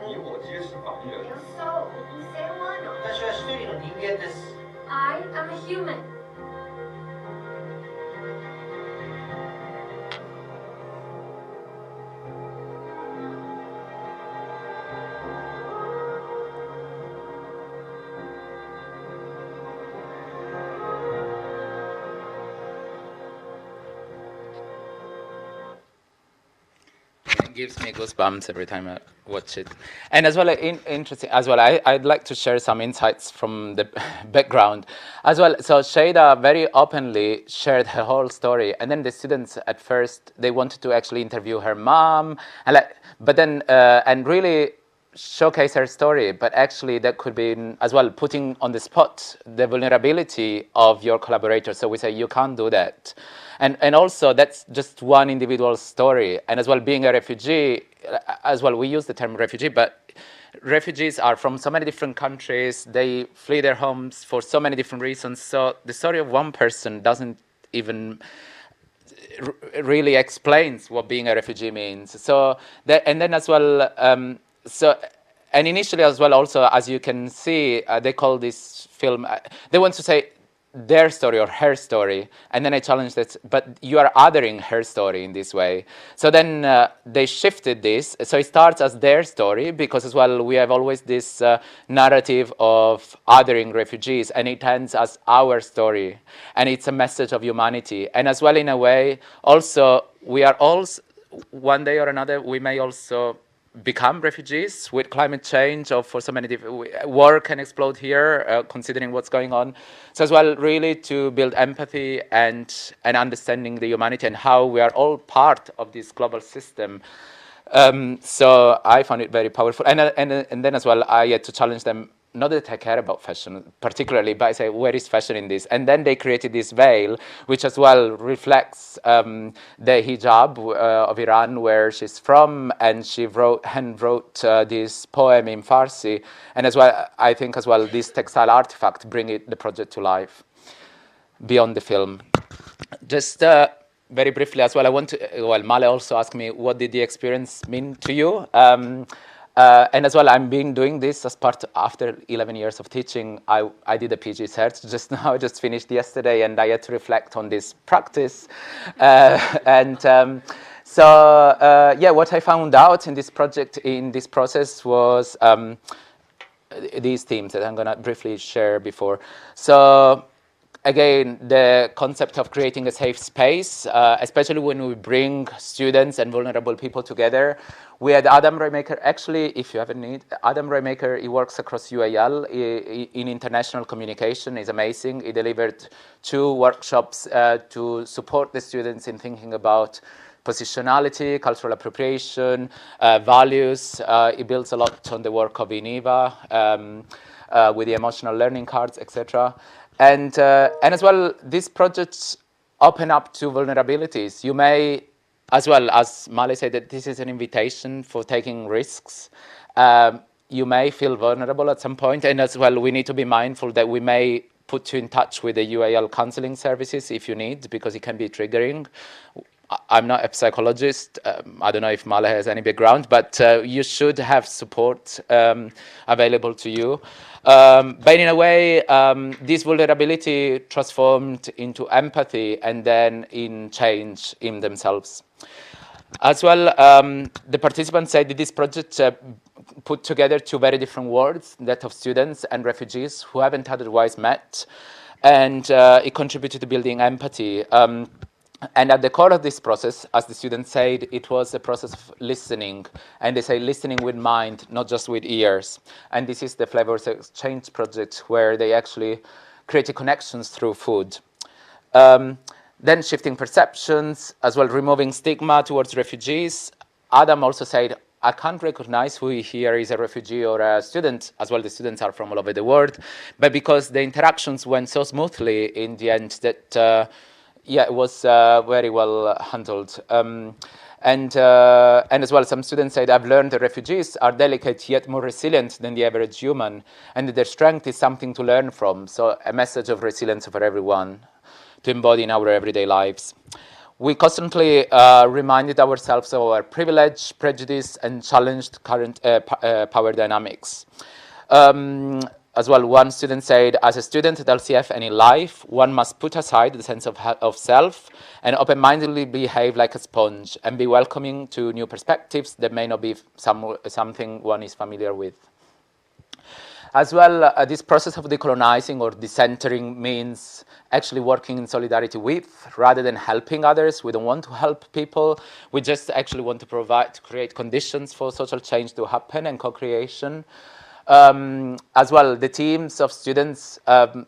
Io so un ser umano. I am a human. It gives me goosebumps every time I watch it. And as well, interesting as well, I'd like to share some insights from the background as well. So Shada very openly shared her whole story, and then the students at first they wanted to actually interview her mom, and but then and really showcase her story, but actually that could be as well putting on the spot the vulnerability of your collaborator. So we say you can't do that. And also that's just one individual story. And as well, being a refugee, as well, we use the term refugee, but refugees are from so many different countries. They flee their homes for so many different reasons. So the story of one person doesn't even really explains what being a refugee means. So that, and then as well, and initially as well, also as you can see, they call this film. They want to say their story or her story, and then I challenged that, but you are othering her story in this way. So then they shifted this, so it starts as their story, because as well we have always this narrative of othering refugees, and it ends as our story, and it's a message of humanity. And as well, in a way, also we are all, one day or another, we may also become refugees with climate change, or for so many different war can explode here, considering what's going on. So as well, really to build empathy and understanding the humanity and how we are all part of this global system. So I found it very powerful, and then as well I had to challenge them. Not that I care about fashion particularly, but I say, where is fashion in this? And then they created this veil, which as well reflects the hijab of Iran, where she's from, and she hand wrote this poem in Farsi. And as well, I think as well, this textile artifact bring the project to life beyond the film. Just very briefly as well, I want to, well, Male also asked me, what did the experience mean to you? And as well, I'm doing this as part, after 11 years of teaching, I did a PG search just now, I just finished yesterday, and I had to reflect on this practice. Yeah, what I found out in this project, in this process, was these themes that I'm going to briefly share before. So again, the concept of creating a safe space, especially when we bring students and vulnerable people together. We had Adam Raymaker, actually, if you have a need, Adam Raymaker, he works across UAL in international communication, is amazing. He delivered 2 workshops to support the students in thinking about positionality, cultural appropriation, values. He builds a lot on the work of Iniva, with the emotional learning cards, etc. And as well, these projects open up to vulnerabilities. You may, as well as Male said, that this is an invitation for taking risks. You may feel vulnerable at some point, and as well, we need to be mindful that we may put you in touch with the UAL counseling services if you need, because it can be triggering. I'm not a psychologist. I don't know if Male has any background, but you should have support available to you. But in a way, this vulnerability transformed into empathy and then in change in themselves. As well, the participants said that this project put together 2 very different worlds, that of students and refugees who haven't otherwise met, and it contributed to building empathy. And at the core of this process, as the students said, it was a process of listening. And they say listening with mind, not just with ears. And this is the Flavors Exchange project, where they actually created connections through food. Then shifting perceptions, as well removing stigma towards refugees. Adam also said, I can't recognize who here is a refugee or a student. As well, the students are from all over the world. But because the interactions went so smoothly in the end that yeah, it was very well handled. And as well, some students said, I've learned that refugees are delicate yet more resilient than the average human, and that their strength is something to learn from. So a message of resilience for everyone to embody in our everyday lives. We constantly reminded ourselves of our privilege, prejudice, and challenged current power dynamics. Um, as well, one student said, as a student at LCF and in life, one must put aside the sense of self and open-mindedly behave like a sponge and be welcoming to new perspectives that may not be something one is familiar with. As well, this process of decolonizing or decentering means actually working in solidarity with rather than helping others. We don't want to help people. We just actually want to create conditions for social change to happen and co-creation. As well, the teams of students, I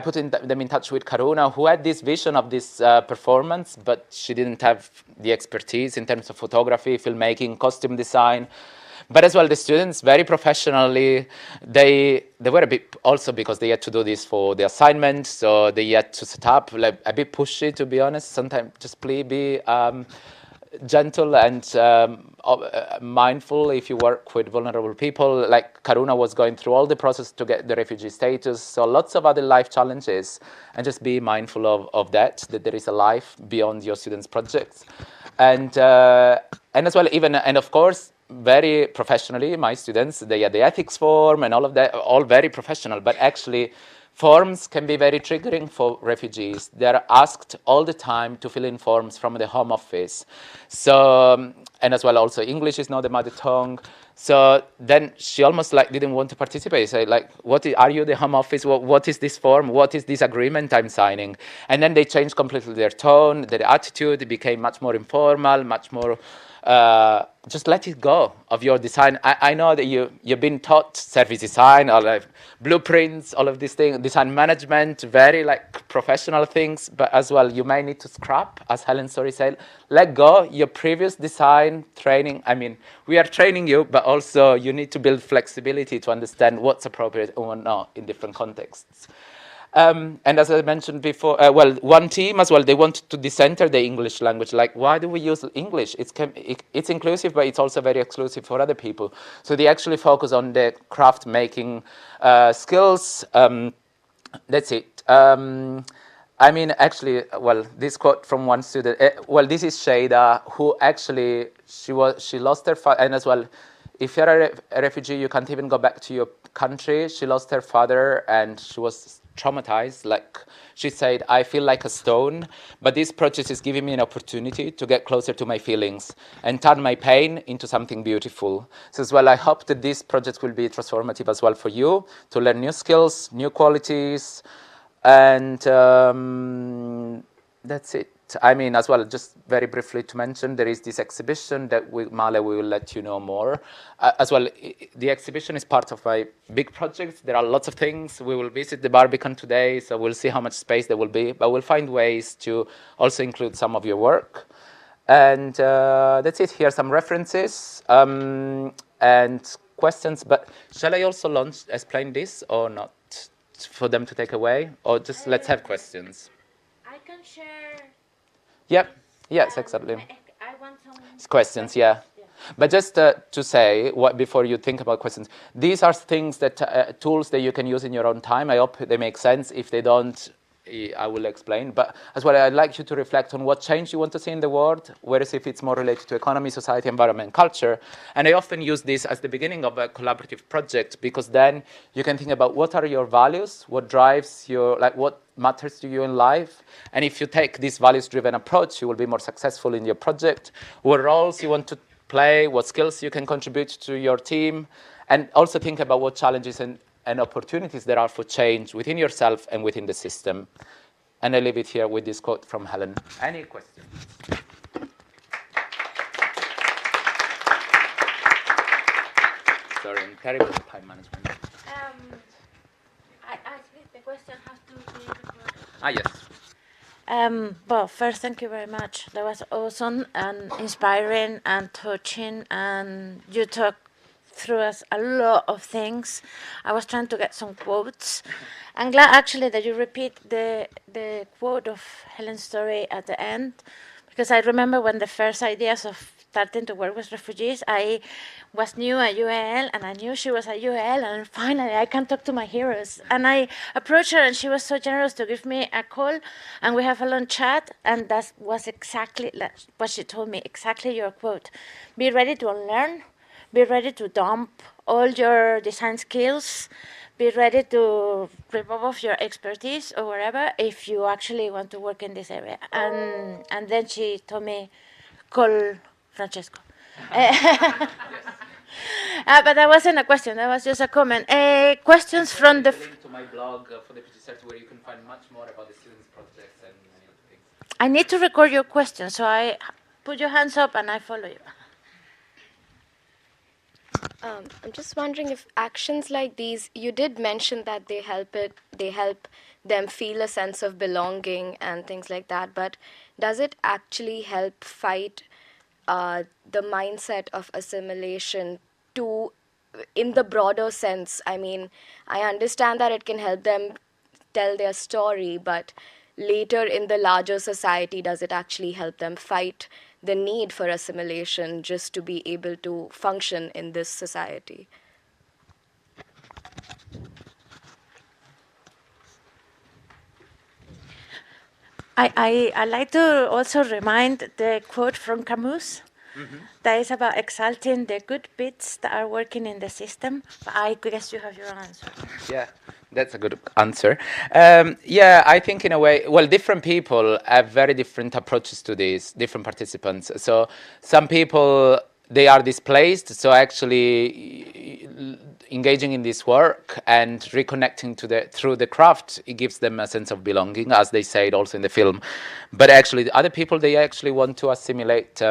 put them in touch with Karuna, who had this vision of this performance, but she didn't have the expertise in terms of photography, filmmaking, costume design. But as well, the students, very professionally, they were a bit, also because they had to do this for the assignment, so they had to set up, like, a bit pushy, to be honest. Sometimes just please be gentle and mindful if you work with vulnerable people. Like Karuna was going through all the process to get the refugee status, so lots of other life challenges, and just be mindful of that there is a life beyond your students' projects. And as well, even, and of course, very professionally, my students, they had the ethics form and all of that, all very professional, but actually forms can be very triggering for refugees. They're asked all the time to fill in forms from the home office. So, and as well, also English is not the mother tongue. So then she almost like didn't want to participate. Say like, are you the home office? What is this form? What is this agreement I'm signing? And then they changed completely their tone, their attitude. It became much more informal, much more, just let it go of your design. I know that you've been taught service design, or like blueprints, all of these things, design management, very like professional things, but as well, you may need to scrap, as Helen's story said, let go your previous design training. I mean, we are training you, but also you need to build flexibility to understand what's appropriate or not in different contexts. And as I mentioned before, well, one team as well, they wanted to decenter the English language. Like, why do we use English? It's inclusive, but it's also very exclusive for other people. So they actually focus on the craft making skills. That's it. I mean, actually, well, this quote from one student. Well, this is Shada, who actually she lost her father, and as well, if you're a refugee, you can't even go back to your country. She lost her father, and she was traumatized. Like she said, I feel like a stone, but this project is giving me an opportunity to get closer to my feelings and turn my pain into something beautiful. So as well, I hope that this project will be transformative as well for you to learn new skills, new qualities, and that's it. I mean, as well, just very briefly to mention, there is this exhibition that Male will let you know more. As well, the exhibition is part of my big project. There are lots of things. We will visit the Barbican today, so we'll see how much space there will be. But we'll find ways to also include some of your work. And that's it. Here are some references and questions. But shall I also explain this or not for them to take away? Or just let's have questions? I can share. Yep. Yes, exactly. I want some questions. Yeah. But just to say, before you think about questions, these are things that tools that you can use in your own time. I hope they make sense. If they don't, I will explain. But as well, I'd like you to reflect on what change you want to see in the world, whereas if it's more related to economy, society, environment, culture. And I often use this as the beginning of a collaborative project, because then you can think about what are your values, what drives your, like what matters to you in life. And if you take this values-driven approach, you will be more successful in your project. What roles you want to play, what skills you can contribute to your team, and also think about what challenges and opportunities there are for change within yourself and within the system. And I leave it here with this quote from Helen. Any questions? Sorry, I'm terrible at time management. I think the question has to be Yes. Well, first, thank you very much. That was awesome and inspiring and touching, and you talked through us a lot of things. I was trying to get some quotes. I'm glad actually that you repeat the quote of Helen's story at the end, because I remember when the first ideas of starting to work with refugees, I was new at UAL, and I knew she was at UAL, and finally I can talk to my heroes. And I approached her, and she was so generous to give me a call, and we have a long chat, and that was exactly what she told me, exactly your quote. Be ready to unlearn, be ready to dump all your design skills, be ready to remove your expertise or whatever if you actually want to work in this area. And then she told me, call Francesco. But that wasn't a question, that was just a comment. Questions from the... link to my blog for the PG where you can find much more about the students' projects and many other things. I need to record your question, so I put your hands up and I follow you. I'm just wondering if actions like these, you did mention that they help them feel a sense of belonging and things like that, but does it actually help fight the mindset of assimilation to, in the broader sense? I mean, I understand that it can help them tell their story, but later in the larger society, does it actually help them fight the need for assimilation just to be able to function in this society? I like to also remind the quote from Camus that is about exalting the good bits that are working in the system. But I guess you have your answer. Yeah, that's a good answer. Yeah, I think in a way, well, different people have very different approaches to this, different participants. So some people, they are displaced, so actually engaging in this work and reconnecting to through the craft, it gives them a sense of belonging, as they say it also in the film. But actually, the other people, they actually want to assimilate.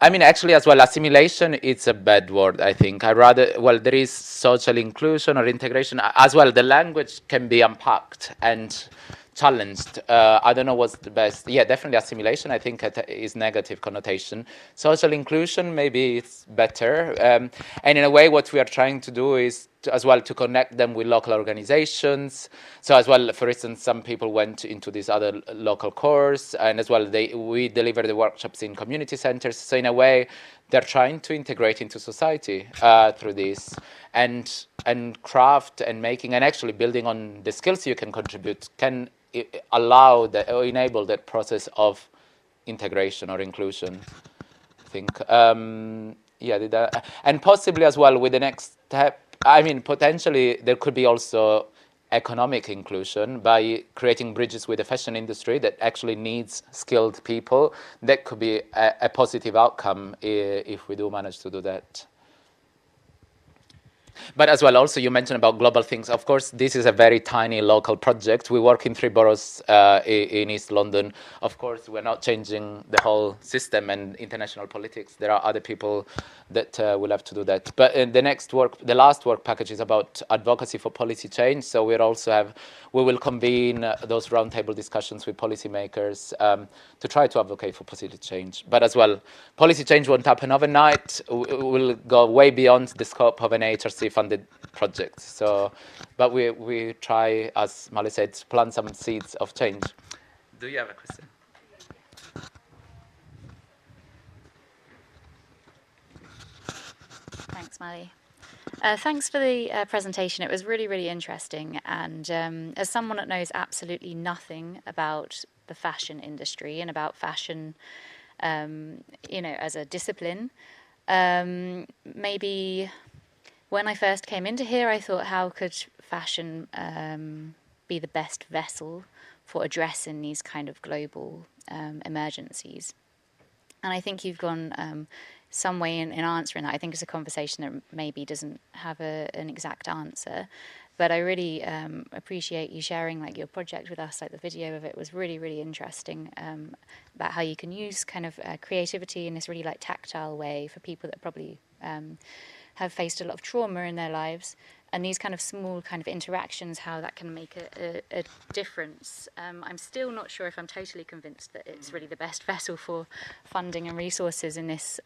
I mean, actually, as well, assimilation, it's a bad word, I think. Well, there is social inclusion or integration. As well, the language can be unpacked and challenged. I don't know what's the best. Yeah, definitely assimilation, I think, is negative connotation. Social inclusion, maybe it's better. And in a way, what we are trying to do is as well to connect them with local organizations. So as well, for instance, some people went into this other local course, and as well, we deliver the workshops in community centers. So in a way, they're trying to integrate into society through this, and craft and making and actually building on the skills you can contribute can allow or enable that process of integration or inclusion, I think. Yeah, and possibly as well with the next step, I mean, potentially there could be also economic inclusion by creating bridges with the fashion industry that actually needs skilled people. That could be a positive outcome if we do manage to do that. But as well, also you mentioned about global things. Of course, this is a very tiny local project. We work in 3 boroughs in East London. Of course, we're not changing the whole system and international politics. There are other people that will have to do that. But the last work package is about advocacy for policy change. So we will convene those roundtable discussions with policymakers to try to advocate for policy change. But as well, policy change won't happen overnight. We'll go way beyond the scope of an HRC-funded project. So, but we try, as Mali said, to plant some seeds of change. Do you have a question? Thanks, Mali. Thanks for the presentation. It was really, really interesting. And as someone that knows absolutely nothing about the fashion industry and about fashion, as a discipline, maybe when I first came into here, I thought, how could fashion be the best vessel for addressing these kind of global emergencies? And I think you've gone some way in answering that. I think it's a conversation that maybe doesn't have an exact answer, but I really appreciate you sharing like your project with us. Like the video of it was really, really interesting about how you can use kind of creativity in this really like tactile way for people that probably have faced a lot of trauma in their lives, and these kind of small kind of interactions, how that can make a difference. I'm still not sure if I'm totally convinced that it's really the best vessel for funding and resources in this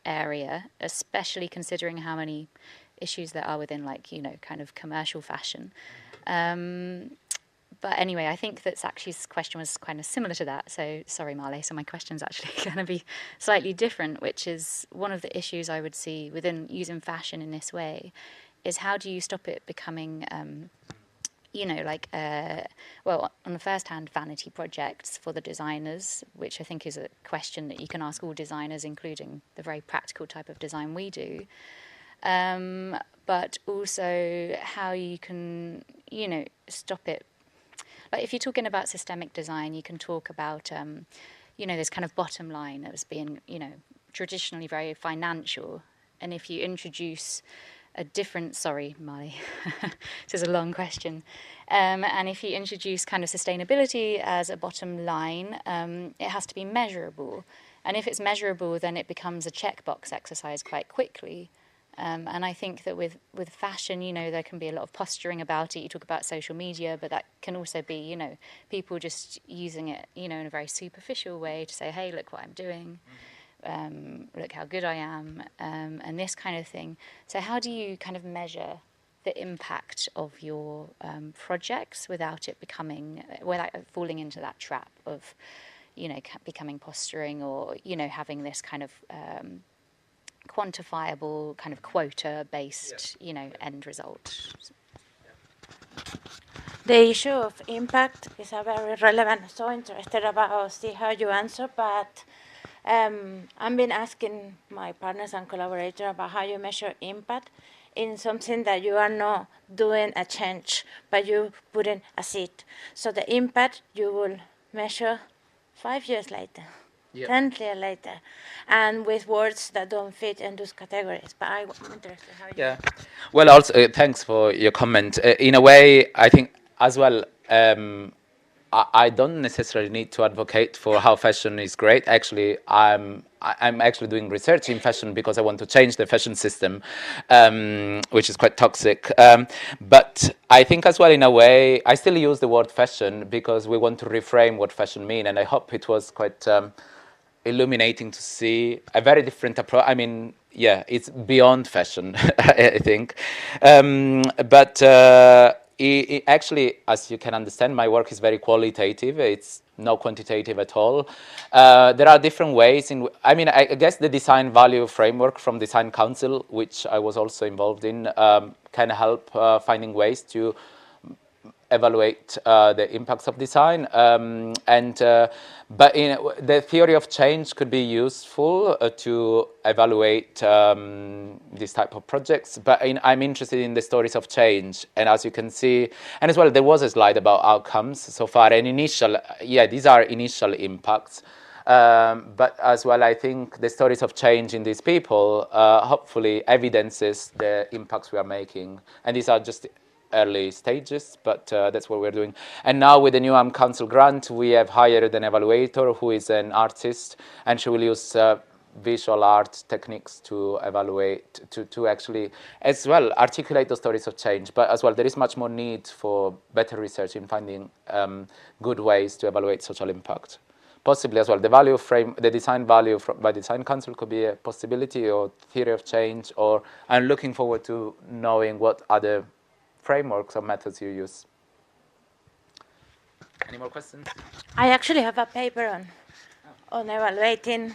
area, especially considering how many issues there are within kind of commercial fashion. but anyway, I think that Sakshi's question was kind of similar to that. So sorry, Marley. So my question's actually going to be slightly different, which is one of the issues I would see within using fashion in this way is how do you stop it becoming, like, well, on the first hand, vanity projects for the designers, which I think is a question that you can ask all designers, including the very practical type of design we do. But also how you can, stop it. Like if you're talking about systemic design, you can talk about, this kind of bottom line as being, traditionally very financial. And if you introduce a different, sorry, Molly, this is a long question. And if you introduce kind of sustainability as a bottom line, it has to be measurable. And if it's measurable, then it becomes a checkbox exercise quite quickly. And I think that with fashion, there can be a lot of posturing about it. You talk about social media, but that can also be, people just using it, in a very superficial way to say, hey, look what I'm doing. Look how good I am, and this kind of thing. So how do you kind of measure the impact of your projects without falling into that trap of, becoming posturing or, having this kind of quantifiable kind of quota-based, end result? The issue of impact is a very relevant. So interested about see how you answer, but I've been asking my partners and collaborators about how you measure impact in something that you are not doing a change, but you put in a seed. So the impact you will measure 5 years later. Yep. 10 years later, and with words that don't fit in those categories. But I'm interested how you... Yeah. Well, also, thanks for your comment. In a way, I think as well, I don't necessarily need to advocate for how fashion is great. Actually, I'm actually doing research in fashion because I want to change the fashion system, which is quite toxic. But I think as well, in a way, I still use the word fashion because we want to reframe what fashion means, and I hope it was quite illuminating to see a very different approach. I mean, yeah, it's beyond fashion, I think. But it actually, as you can understand, my work is very qualitative. It's not quantitative at all. There are different ways I guess the design value framework from Design Council, which I was also involved in, can help finding ways to evaluate the impacts of design, but the theory of change could be useful to evaluate these type of projects. But I'm interested in the stories of change, and as you can see, and as well, there was a slide about outcomes so far. And these are initial impacts. But as well, I think the stories of change in these people hopefully evidences the impacts we are making, and these are just early stages, but that's what we're doing. And now with the new Council grant, we have hired an evaluator who is an artist, and she will use visual art techniques to evaluate, to actually as well articulate the stories of change. But as well, there is much more need for better research in finding good ways to evaluate social impact. Possibly as well, the design value by Design Council could be a possibility, or theory of change, or I'm looking forward to knowing what other frameworks or methods you use. Any more questions? I actually have a paper on evaluating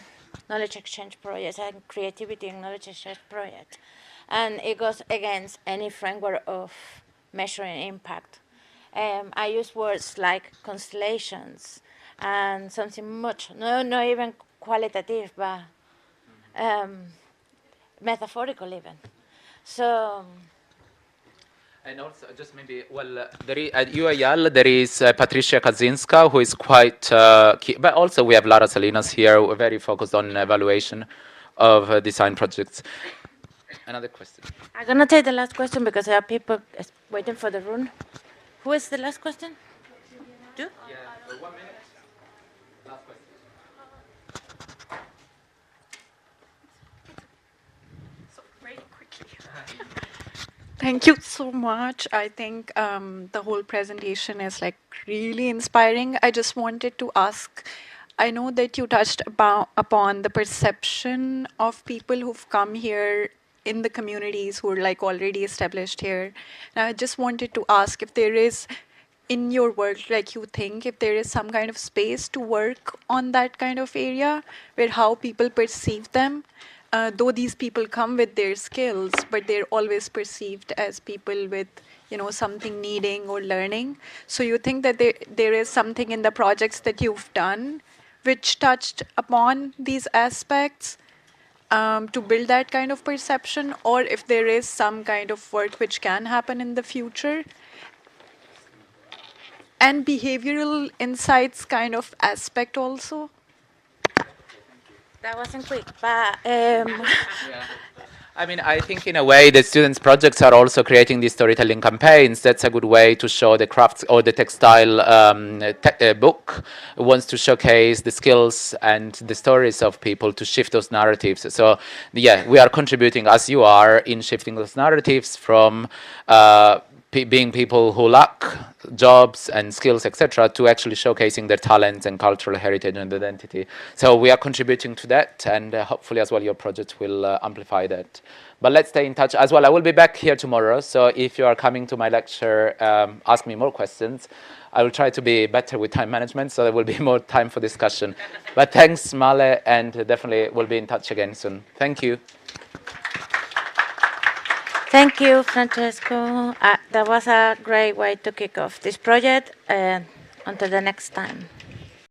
knowledge exchange projects and creativity in knowledge exchange projects. And it goes against any framework of measuring impact. I use words like constellations and something much, not even qualitative, but metaphorical even. So... And also, just maybe, at UAL, there is Patricia Kaczynska, who is quite key, but also we have Lara Salinas here, who are very focused on evaluation of design projects. Another question. I'm going to take the last question because there are people waiting for the room. Who is the last question? You? Yeah, 1 minute. Last question. So very quickly. Thank you so much. I think the whole presentation is really inspiring. I just wanted to ask, I know that you touched upon the perception of people who've come here in the communities who are already established here. And I just wanted to ask if there is in your work, like you think if there is some kind of space to work on that kind of area where how people perceive them, though these people come with their skills, but they're always perceived as people with, something needing or learning. So you think that there is something in the projects that you've done which touched upon these aspects, to build that kind of perception, or if there is some kind of work which can happen in the future. And behavioral insights kind of aspect also. That wasn't quick, but I mean, I think in a way the students' projects are also creating these storytelling campaigns. That's a good way to show the crafts, or the textile book wants to showcase the skills and the stories of people to shift those narratives. So, yeah, we are contributing, as you are, in shifting those narratives from being people who lack jobs and skills, etc., to actually showcasing their talents and cultural heritage and identity. So we are contributing to that, and hopefully as well your project will amplify that. But let's stay in touch as well. I will be back here tomorrow, so if you are coming to my lecture, ask me more questions. I will try to be better with time management, so there will be more time for discussion. But thanks, Male, and definitely we'll be in touch again soon. Thank you. thank you, Francesco. That was a great way to kick off this project. Until the next time.